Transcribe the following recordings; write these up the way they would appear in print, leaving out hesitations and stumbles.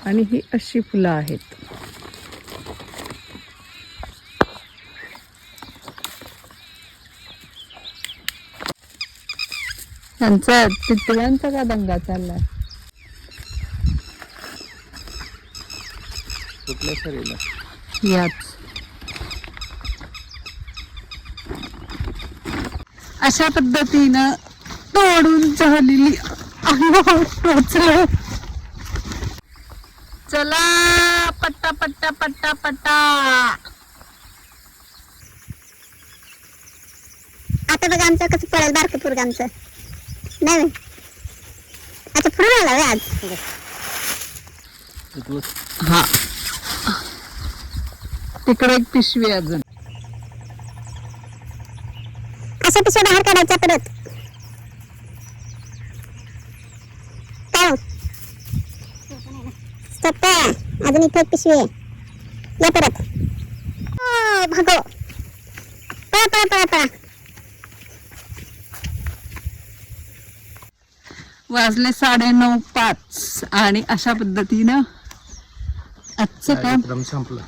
आणि ही अशी फुलं आहेत. त्यांचा टिटव्यांचा का दंगा चाललाय? कुठल्या सरीला? याच अशा पद्धतीनं तोडून झालेली टोचलं. चला पट्टा पट्टा पट्टा पट्टा. आता बघा आमचं कसं पडेल बारकं पोरगं आमचं. नाही अच्छा फुलं आला आज. हा तिकडे एक पिशवी अजून. अशा पिशव्या बाहेर काढायच्या परत. काय स्टॉप आहे. अजून इथे एक पिशवी आहे. या परत. भागो पळा पळा पळा पळा. वाजले 9:30 आणि अशा पद्धतीनं आजचं काम कार्यक्रम संपला.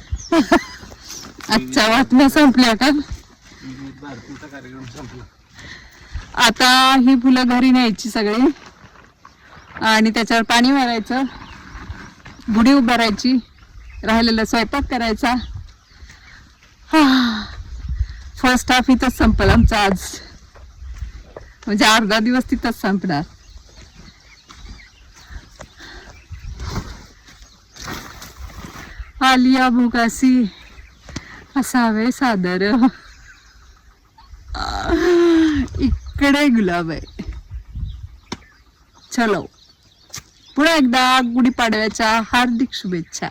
आजच्या बातम्या संपल्या का? भारतीचा कार्यक्रम संपला. आता ही फुलं घरी न्यायची सगळी आणि त्याच्यावर पाणी मारायचं, गुढी उभारायची, राहिलेला स्वयंपाक करायचा. फर्स्ट हाफ इथंच संपल आमचा आज, म्हणजे अर्धा दिवस तिथंच संपणार. आलिया भोगासी असावे सादर. इकडे गुलाब आहे. चलो पुन्हा एकदा गुढीपाडव्याच्या हार्दिक शुभेच्छा.